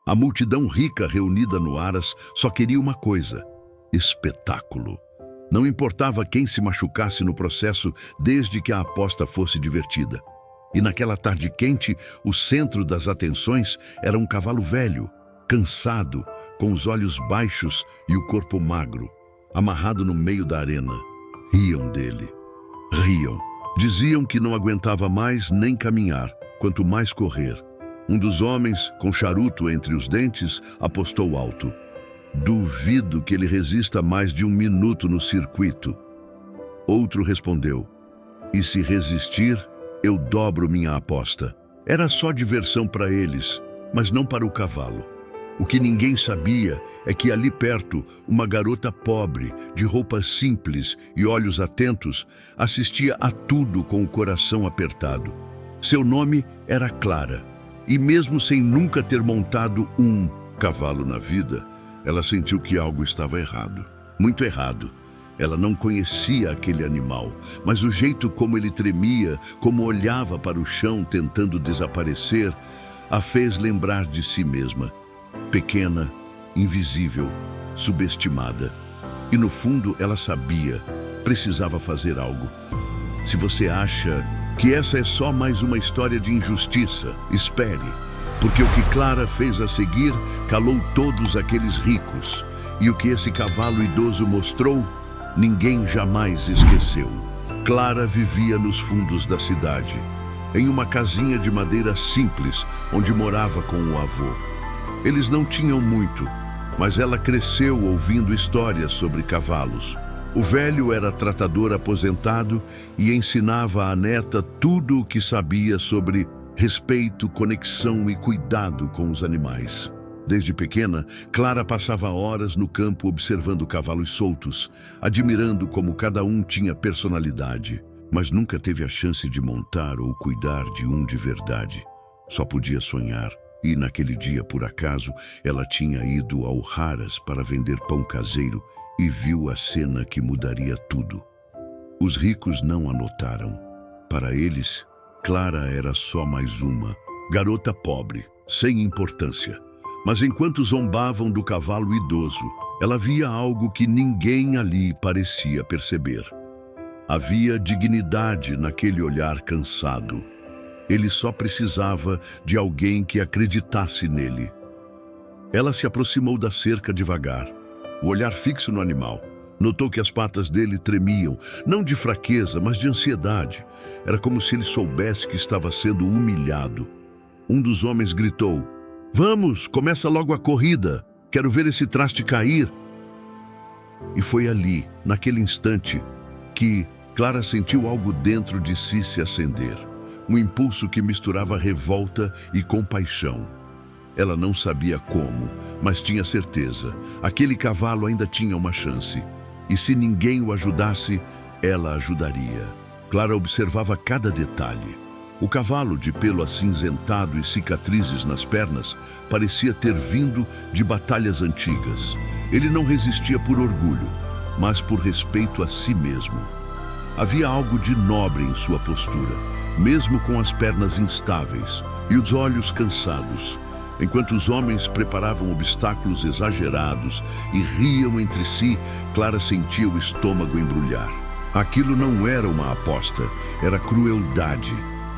A multidão rica reunida no Aras só queria uma coisa: espetáculo. Não importava quem se machucasse no processo, desde que a aposta fosse divertida. E naquela tarde quente, o centro das atenções era um cavalo velho, cansado, com os olhos baixos e o corpo magro, amarrado no meio da arena. Riam dele. Riam. Diziam que não aguentava mais nem caminhar, quanto mais correr. Um dos homens, com charuto entre os dentes, apostou alto: duvido que ele resista mais de 1 minuto no circuito. Outro respondeu: e se resistir, eu dobro minha aposta. Era só diversão para eles, mas não para o cavalo. O que ninguém sabia é que ali perto, uma garota pobre, de roupas simples e olhos atentos, assistia a tudo com o coração apertado. Seu nome era Clara, e mesmo sem nunca ter montado um cavalo na vida, ela sentiu que algo estava errado, muito errado. Ela não conhecia aquele animal, mas o jeito como ele tremia, como olhava para o chão tentando desaparecer, a fez lembrar de si mesma. Pequena, invisível, subestimada. E no fundo ela sabia, precisava fazer algo. Se você acha que essa é só mais uma história de injustiça, espere, porque o que Clara fez a seguir calou todos aqueles ricos. E o que esse cavalo idoso mostrou, ninguém jamais esqueceu. Clara vivia nos fundos da cidade, em uma casinha de madeira simples, onde morava com o avô. Eles não tinham muito, mas ela cresceu ouvindo histórias sobre cavalos. O velho era tratador aposentado e ensinava à neta tudo o que sabia sobre respeito, conexão e cuidado com os animais. Desde pequena, Clara passava horas no campo observando cavalos soltos, admirando como cada um tinha personalidade, mas nunca teve a chance de montar ou cuidar de um de verdade. Só podia sonhar. E naquele dia, por acaso, ela tinha ido ao Haras para vender pão caseiro e viu a cena que mudaria tudo. Os ricos não a notaram. Para eles, Clara era só mais uma garota pobre, sem importância. Mas enquanto zombavam do cavalo idoso, ela via algo que ninguém ali parecia perceber. Havia dignidade naquele olhar cansado. Ele só precisava de alguém que acreditasse nele. Ela se aproximou da cerca devagar, o olhar fixo no animal. Notou que as patas dele tremiam, não de fraqueza, mas de ansiedade. Era como se ele soubesse que estava sendo humilhado. Um dos homens gritou: "Vamos, começa logo a corrida. Quero ver esse traste cair." E foi ali, naquele instante, que Clara sentiu algo dentro de si se acender. Um impulso que misturava revolta e compaixão. Ela não sabia como, mas tinha certeza. Aquele cavalo ainda tinha uma chance. E se ninguém o ajudasse, ela ajudaria. Clara observava cada detalhe. O cavalo, de pelo acinzentado e cicatrizes nas pernas, parecia ter vindo de batalhas antigas. Ele não resistia por orgulho, mas por respeito a si mesmo. Havia algo de nobre em sua postura, mesmo com as pernas instáveis e os olhos cansados. Enquanto os homens preparavam obstáculos exagerados e riam entre si, Clara sentia o estômago embrulhar. Aquilo não era uma aposta, era crueldade.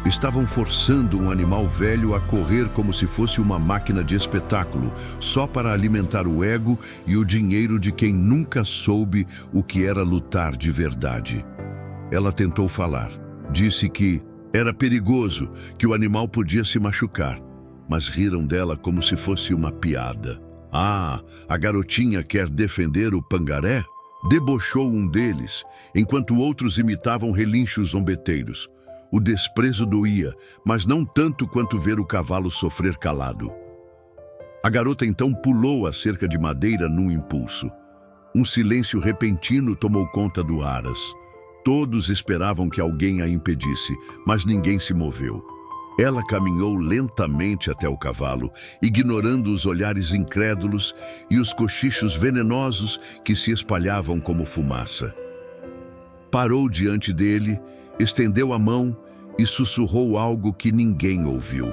Estavam forçando um animal velho a correr como se fosse uma máquina de espetáculo, só para alimentar o ego e o dinheiro de quem nunca soube o que era lutar de verdade. Ela tentou falar. Disse que era perigoso, que o animal podia se machucar, mas riram dela como se fosse uma piada. "Ah, a garotinha quer defender o pangaré?" Debochou um deles, enquanto outros imitavam relinchos zombeteiros. O desprezo doía, mas não tanto quanto ver o cavalo sofrer calado. A garota então pulou a cerca de madeira num impulso. Um silêncio repentino tomou conta do Aras. Todos esperavam que alguém a impedisse, mas ninguém se moveu. Ela caminhou lentamente até o cavalo, ignorando os olhares incrédulos e os cochichos venenosos que se espalhavam como fumaça. Parou diante dele, estendeu a mão e sussurrou algo que ninguém ouviu.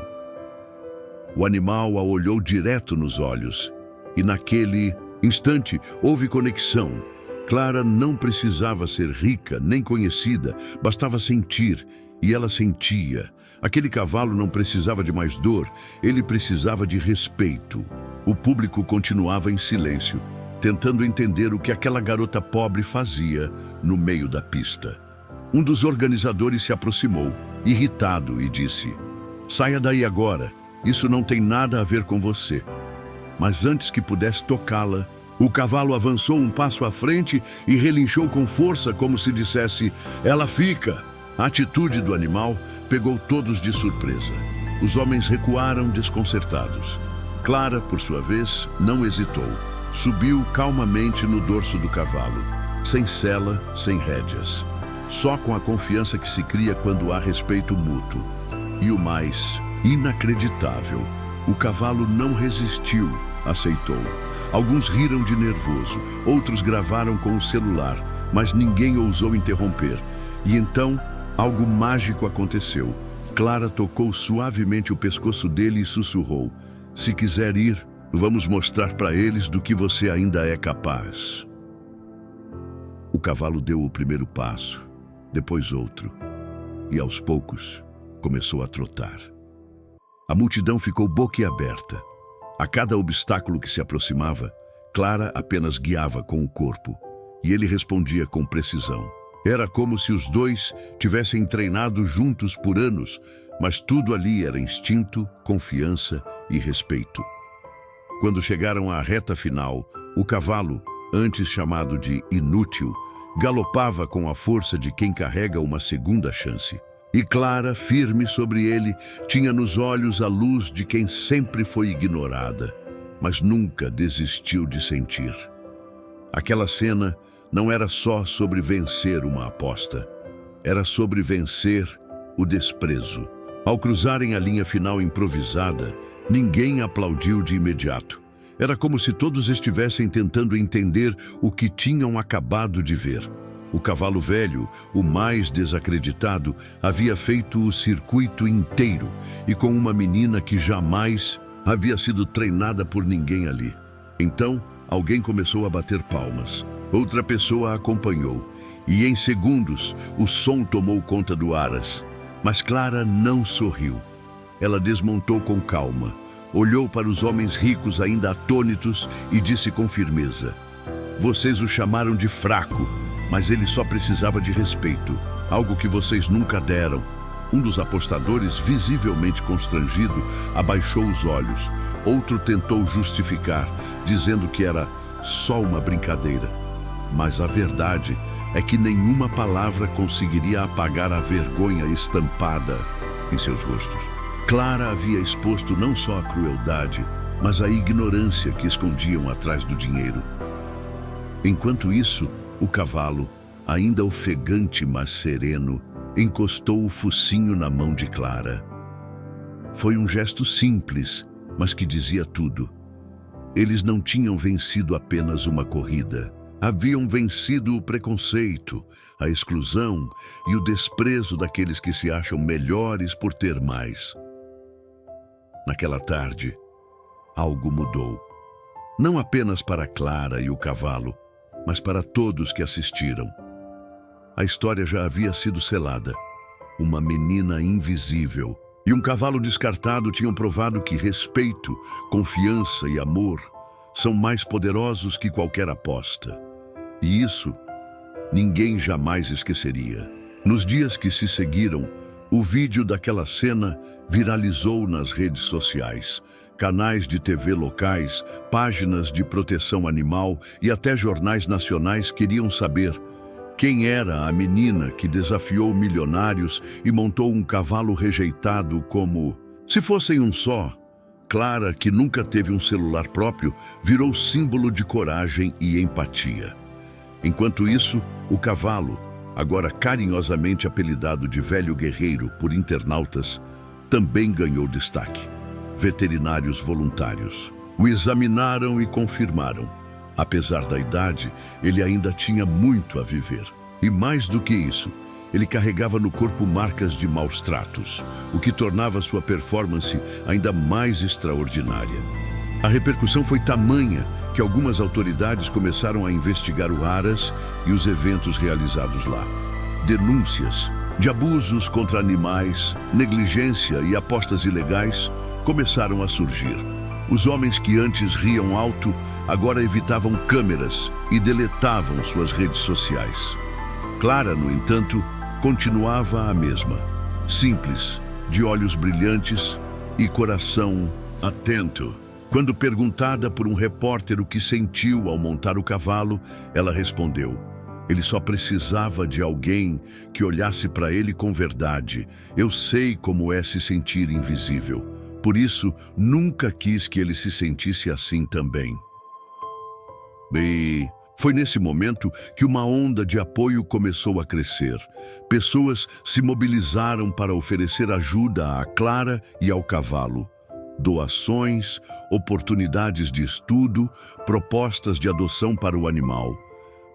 O animal a olhou direto nos olhos. E naquele instante houve conexão. Clara não precisava ser rica nem conhecida, bastava sentir, e ela sentia. Aquele cavalo não precisava de mais dor, ele precisava de respeito. O público continuava em silêncio, tentando entender o que aquela garota pobre fazia no meio da pista. Um dos organizadores se aproximou, irritado, e disse: "Saia daí agora, isso não tem nada a ver com você." Mas antes que pudesse tocá-la, o cavalo avançou um passo à frente e relinchou com força, como se dissesse: "Ela fica." A atitude do animal pegou todos de surpresa. Os homens recuaram desconcertados. Clara, por sua vez, não hesitou. Subiu calmamente no dorso do cavalo, sem sela, sem rédeas. Só com a confiança que se cria quando há respeito mútuo. E o mais inacreditável, o cavalo não resistiu, aceitou. Alguns riram de nervoso, outros gravaram com o celular, mas ninguém ousou interromper. E então, algo mágico aconteceu. Clara tocou suavemente o pescoço dele e sussurrou: "Se quiser ir, vamos mostrar para eles do que você ainda é capaz." O cavalo deu o primeiro passo, depois outro, e aos poucos começou a trotar. A multidão ficou boquiaberta. A cada obstáculo que se aproximava, Clara apenas guiava com o corpo, e ele respondia com precisão. Era como se os dois tivessem treinado juntos por anos, mas tudo ali era instinto, confiança e respeito. Quando chegaram à reta final, o cavalo, antes chamado de inútil, galopava com a força de quem carrega uma segunda chance. E Clara, firme sobre ele, tinha nos olhos a luz de quem sempre foi ignorada, mas nunca desistiu de sentir. Aquela cena não era só sobre vencer uma aposta, era sobre vencer o desprezo. Ao cruzarem a linha final improvisada, ninguém aplaudiu de imediato. Era como se todos estivessem tentando entender o que tinham acabado de ver. O cavalo velho, o mais desacreditado, havia feito o circuito inteiro e com uma menina que jamais havia sido treinada por ninguém ali. Então, alguém começou a bater palmas. Outra pessoa a acompanhou e, em segundos, o som tomou conta do Aras. Mas Clara não sorriu. Ela desmontou com calma, olhou para os homens ricos ainda atônitos e disse com firmeza: "Vocês o chamaram de fraco, mas ele só precisava de respeito, algo que vocês nunca deram." Um dos apostadores, visivelmente constrangido, abaixou os olhos. Outro tentou justificar, dizendo que era só uma brincadeira. Mas a verdade é que nenhuma palavra conseguiria apagar a vergonha estampada em seus rostos. Clara havia exposto não só a crueldade, mas a ignorância que escondiam atrás do dinheiro. Enquanto isso, o cavalo, ainda ofegante mas sereno, encostou o focinho na mão de Clara. Foi um gesto simples, mas que dizia tudo. Eles não tinham vencido apenas uma corrida. Haviam vencido o preconceito, a exclusão e o desprezo daqueles que se acham melhores por ter mais. Naquela tarde, algo mudou. Não apenas para Clara e o cavalo, mas para todos que assistiram. A história já havia sido selada. Uma menina invisível e um cavalo descartado tinham provado que respeito, confiança e amor são mais poderosos que qualquer aposta. E isso ninguém jamais esqueceria. Nos dias que se seguiram, o vídeo daquela cena viralizou nas redes sociais. Canais de TV locais, páginas de proteção animal e até jornais nacionais queriam saber quem era a menina que desafiou milionários e montou um cavalo rejeitado como se fossem um só. Clara, que nunca teve um celular próprio, virou símbolo de coragem e empatia. Enquanto isso, o cavalo, agora carinhosamente apelidado de Velho Guerreiro por internautas, também ganhou destaque. Veterinários voluntários o examinaram e confirmaram. Apesar da idade, ele ainda tinha muito a viver. E mais do que isso, Ele carregava no corpo marcas de maus tratos, o que tornava sua performance ainda mais extraordinária. A repercussão foi tamanha que algumas autoridades começaram a investigar o Aras e os eventos realizados lá. Denúncias de abusos contra animais, negligência e apostas ilegais começaram a surgir. Os homens que antes riam alto agora evitavam câmeras e deletavam suas redes sociais. Clara, no entanto, continuava a mesma, simples, de olhos brilhantes e coração atento. Quando perguntada por um repórter o que sentiu ao montar o cavalo, ela respondeu: ele só precisava de alguém que olhasse para ele com verdade. Eu sei como é se sentir invisível. Por isso, nunca quis que ele se sentisse assim também. E foi nesse momento que uma onda de apoio começou a crescer. Pessoas se mobilizaram para oferecer ajuda a Clara e ao cavalo. Doações, oportunidades de estudo, propostas de adoção para o animal.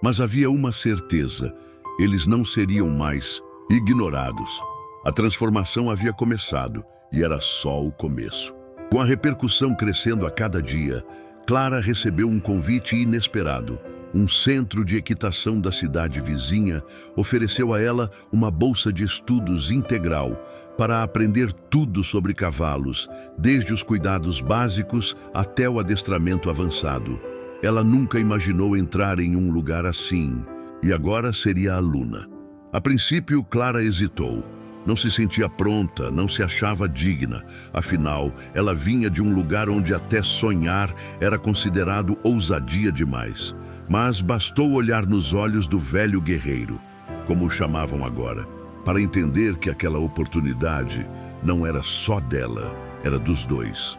Mas havia uma certeza: eles não seriam mais ignorados. A transformação havia começado e era só o começo. Com a repercussão crescendo a cada dia, Clara recebeu um convite inesperado. Um centro de equitação da cidade vizinha ofereceu a ela uma bolsa de estudos integral para aprender tudo sobre cavalos, desde os cuidados básicos até o adestramento avançado. Ela nunca imaginou entrar em um lugar assim, e agora seria aluna. A princípio, Clara hesitou. Não se sentia pronta, não se achava digna. Afinal, ela vinha de um lugar onde até sonhar era considerado ousadia demais. Mas bastou olhar nos olhos do velho guerreiro, como o chamavam agora, para entender que aquela oportunidade não era só dela, era dos dois.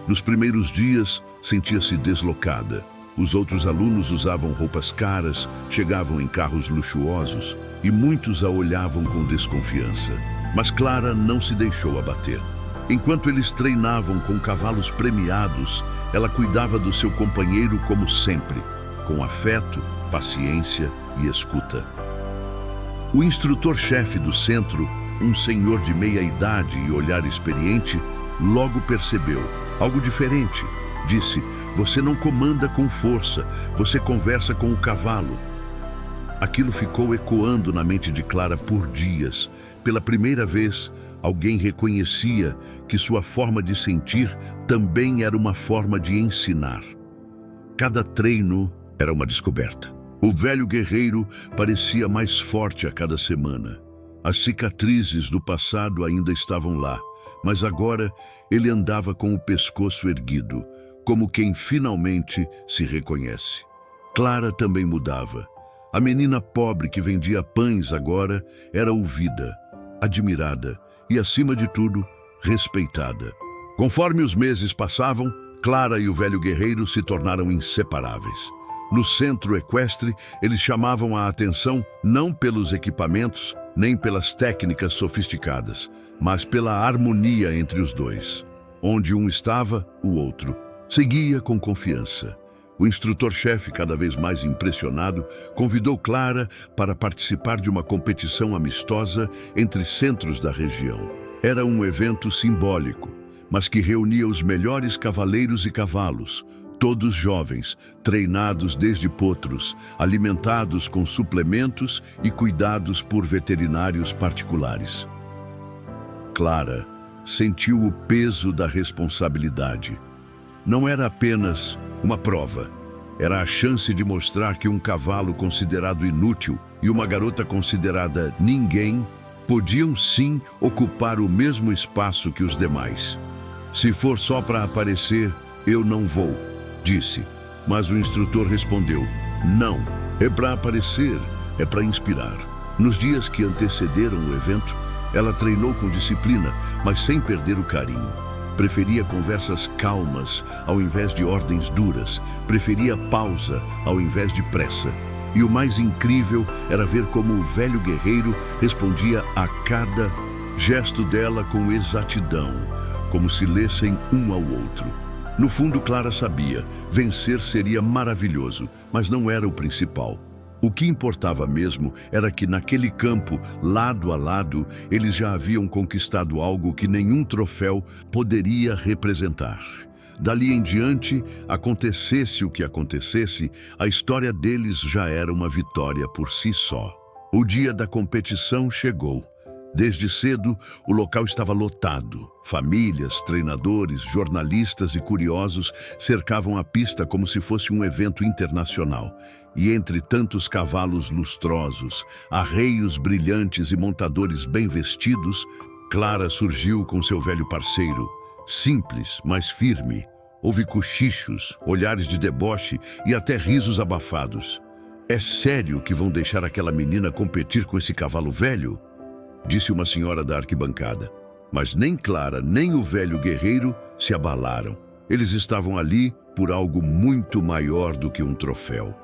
Nos primeiros dias, sentia-se deslocada. Os outros alunos usavam roupas caras, chegavam em carros luxuosos e muitos a olhavam com desconfiança. Mas Clara não se deixou abater. Enquanto eles treinavam com cavalos premiados, ela cuidava do seu companheiro como sempre, com afeto, paciência e escuta. O instrutor-chefe do centro, um senhor de meia-idade e olhar experiente, logo percebeu algo diferente. Disse: você não comanda com força, você conversa com o cavalo. Aquilo ficou ecoando na mente de Clara por dias. Pela primeira vez, alguém reconhecia que sua forma de sentir também era uma forma de ensinar. Cada treino era uma descoberta. O velho guerreiro parecia mais forte a cada semana. As cicatrizes do passado ainda estavam lá, mas agora ele andava com o pescoço erguido, como quem finalmente se reconhece. Clara também mudava. A menina pobre que vendia pães agora era ouvida, admirada e, acima de tudo, respeitada. Conforme os meses passavam, Clara e o velho guerreiro se tornaram inseparáveis. No centro equestre, eles chamavam a atenção não pelos equipamentos, nem pelas técnicas sofisticadas, mas pela harmonia entre os dois. Onde um estava, o outro seguia com confiança. O instrutor-chefe, cada vez mais impressionado, convidou Clara para participar de uma competição amistosa entre centros da região. Era um evento simbólico, mas que reunia os melhores cavaleiros e cavalos, todos jovens, treinados desde potros, alimentados com suplementos e cuidados por veterinários particulares. Clara sentiu o peso da responsabilidade. Não era apenas uma prova. Era a chance de mostrar que um cavalo considerado inútil e uma garota considerada ninguém podiam sim ocupar o mesmo espaço que os demais. Se for só para aparecer, eu não vou, disse. Mas o instrutor respondeu: não, é para aparecer, é para inspirar. Nos dias que antecederam o evento, ela treinou com disciplina, mas sem perder o carinho. Preferia conversas calmas ao invés de ordens duras. Preferia pausa ao invés de pressa. E o mais incrível era ver como o velho guerreiro respondia a cada gesto dela com exatidão, como se lessem um ao outro. No fundo, Clara sabia, vencer seria maravilhoso, mas não era o principal. O que importava mesmo era que naquele campo, lado a lado, eles já haviam conquistado algo que nenhum troféu poderia representar. Dali em diante, acontecesse o que acontecesse, a história deles já era uma vitória por si só. O dia da competição chegou. Desde cedo, o local estava lotado. Famílias, treinadores, jornalistas e curiosos cercavam a pista como se fosse um evento internacional. E entre tantos cavalos lustrosos, arreios brilhantes e montadores bem vestidos, Clara surgiu com seu velho parceiro, simples, mas firme. Houve cochichos, olhares de deboche e até risos abafados. "É sério que vão deixar aquela menina competir com esse cavalo velho?" disse uma senhora da arquibancada. Mas nem Clara, nem o velho guerreiro se abalaram. Eles estavam ali por algo muito maior do que um troféu.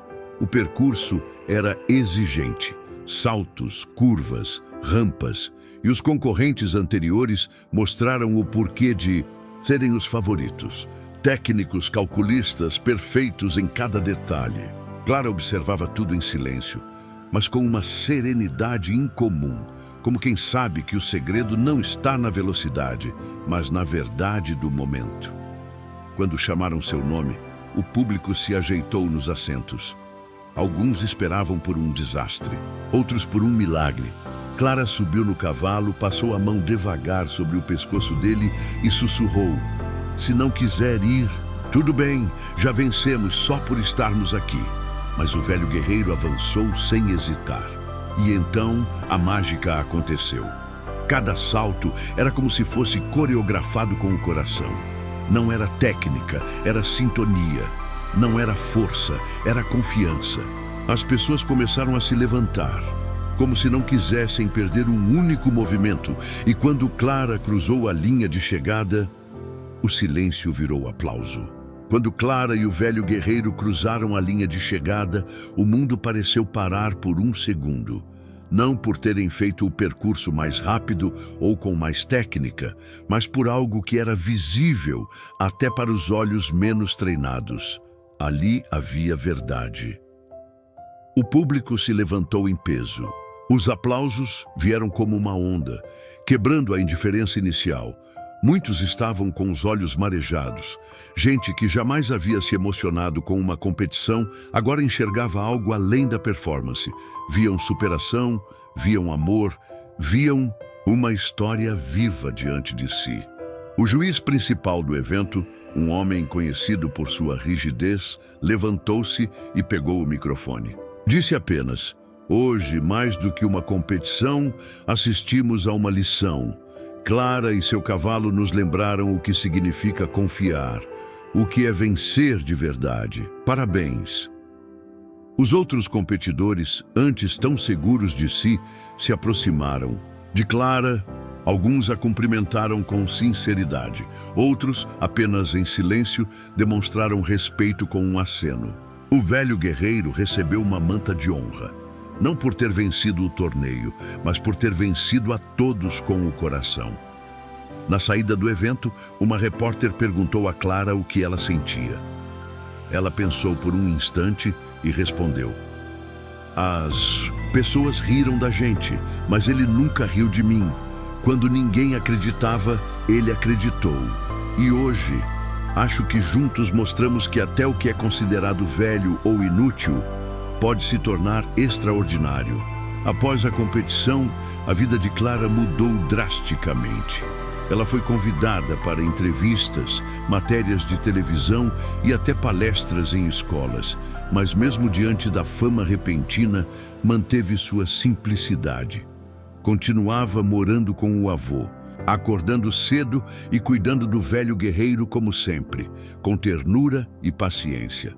O percurso era exigente. Saltos, curvas, rampas. E os concorrentes anteriores mostraram o porquê de serem os favoritos. Técnicos, calculistas, perfeitos em cada detalhe. Clara observava tudo em silêncio, mas com uma serenidade incomum. Como quem sabe que o segredo não está na velocidade, mas na verdade do momento. Quando chamaram seu nome, o público se ajeitou nos assentos. Alguns esperavam por um desastre, outros por um milagre. Clara subiu no cavalo, passou a mão devagar sobre o pescoço dele e sussurrou: "Se não quiser ir, tudo bem, já vencemos só por estarmos aqui." Mas o velho guerreiro avançou sem hesitar. E então a mágica aconteceu. Cada salto era como se fosse coreografado com o coração. Não era técnica, era sintonia. Não era força, era confiança. As pessoas começaram a se levantar, como se não quisessem perder um único movimento. E quando Clara cruzou a linha de chegada, o silêncio virou aplauso. Quando Clara e o velho guerreiro cruzaram a linha de chegada, o mundo pareceu parar por um segundo. Não por terem feito o percurso mais rápido ou com mais técnica, mas por algo que era visível até para os olhos menos treinados. Ali havia verdade. O público se levantou em peso. Os aplausos vieram como uma onda, quebrando a indiferença inicial. Muitos estavam com os olhos marejados. Gente que jamais havia se emocionado com uma competição, agora enxergava algo além da performance. Viam superação, viam amor, viam uma história viva diante de si. O juiz principal do evento, um homem conhecido por sua rigidez, levantou-se e pegou o microfone. Disse apenas: "Hoje, mais do que uma competição, assistimos a uma lição. Clara e seu cavalo nos lembraram o que significa confiar, o que é vencer de verdade. Parabéns." Os outros competidores, antes tão seguros de si, se aproximaram. De Clara, alguns a cumprimentaram com sinceridade. Outros, apenas em silêncio, demonstraram respeito com um aceno. O velho guerreiro recebeu uma manta de honra. Não por ter vencido o torneio, mas por ter vencido a todos com o coração. Na saída do evento, uma repórter perguntou a Clara o que ela sentia. Ela pensou por um instante e respondeu: "As pessoas riram da gente, mas ele nunca riu de mim. Quando ninguém acreditava, ele acreditou. E hoje, acho que juntos mostramos que até o que é considerado velho ou inútil pode se tornar extraordinário." Após a competição, a vida de Clara mudou drasticamente. Ela foi convidada para entrevistas, matérias de televisão e até palestras em escolas, mas mesmo diante da fama repentina, manteve sua simplicidade. Continuava morando com o avô, acordando cedo e cuidando do velho guerreiro como sempre, com ternura e paciência.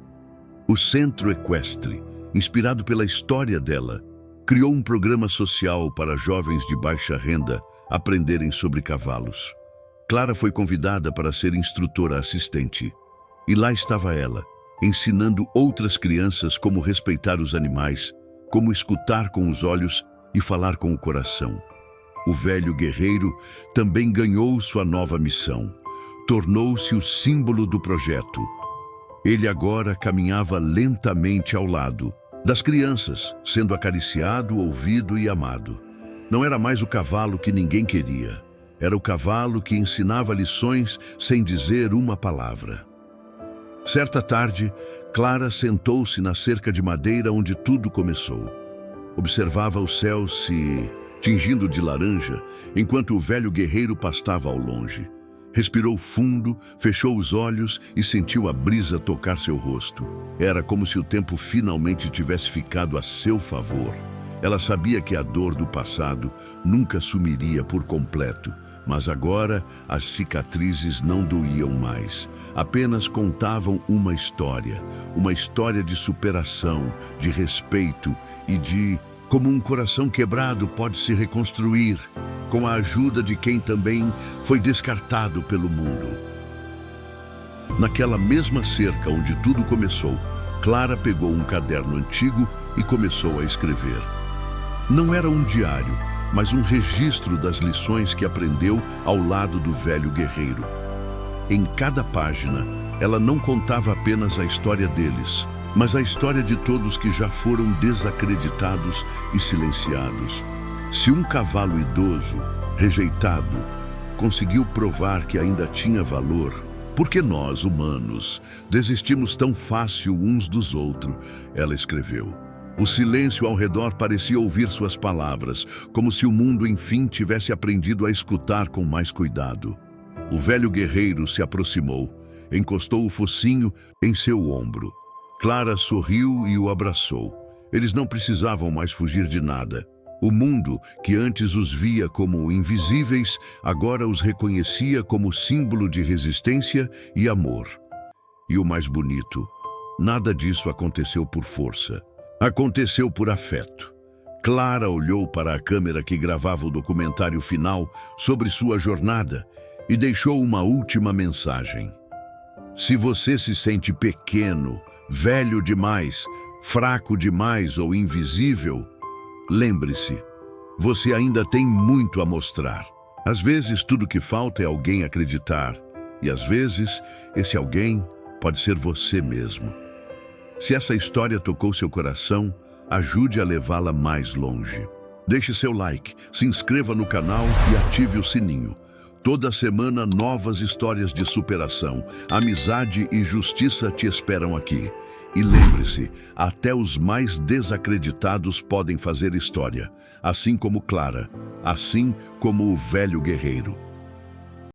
O Centro Equestre, inspirado pela história dela, criou um programa social para jovens de baixa renda aprenderem sobre cavalos. Clara foi convidada para ser instrutora assistente. E lá estava ela, ensinando outras crianças como respeitar os animais, como escutar com os olhos e falar com o coração. O velho guerreiro também ganhou sua nova missão. Tornou-se o símbolo do projeto. Ele agora caminhava lentamente ao lado, Das crianças, sendo acariciado, ouvido e amado. Não era mais o cavalo que ninguém queria. Era o cavalo que ensinava lições sem dizer uma palavra. Certa tarde, Clara sentou-se na cerca de madeira onde tudo começou. Observava o céu se tingindo de laranja, enquanto o velho guerreiro pastava ao longe. Respirou fundo, fechou os olhos e sentiu a brisa tocar seu rosto. Era como se o tempo finalmente tivesse ficado a seu favor. Ela sabia que a dor do passado nunca sumiria por completo, mas agora as cicatrizes não doíam mais. Apenas contavam uma história de superação, de respeito e de como um coração quebrado pode se reconstruir, com a ajuda de quem também foi descartado pelo mundo. Naquela mesma cerca onde tudo começou, Clara pegou um caderno antigo e começou a escrever. Não era um diário, mas um registro das lições que aprendeu ao lado do velho guerreiro. Em cada página, ela não contava apenas a história deles, mas a história de todos que já foram desacreditados e silenciados. Se um cavalo idoso, rejeitado, conseguiu provar que ainda tinha valor, por que nós, humanos, desistimos tão fácil uns dos outros? Ela escreveu. O silêncio ao redor parecia ouvir suas palavras, como se o mundo enfim tivesse aprendido a escutar com mais cuidado. O velho guerreiro se aproximou, encostou o focinho em seu ombro. Clara sorriu e o abraçou. Eles não precisavam mais fugir de nada. O mundo, que antes os via como invisíveis, agora os reconhecia como símbolo de resistência e amor. E o mais bonito, nada disso aconteceu por força. Aconteceu por afeto. Clara olhou para a câmera que gravava o documentário final sobre sua jornada e deixou uma última mensagem. Se você se sente pequeno, velho demais, fraco demais ou invisível, lembre-se, você ainda tem muito a mostrar. Às vezes tudo que falta é alguém acreditar, e às vezes esse alguém pode ser você mesmo. Se essa história tocou seu coração, ajude a levá-la mais longe. Deixe seu like, se inscreva no canal e ative o sininho. Toda semana novas histórias de superação, amizade e justiça te esperam aqui. E lembre-se, até os mais desacreditados podem fazer história, assim como Clara, assim como o velho guerreiro.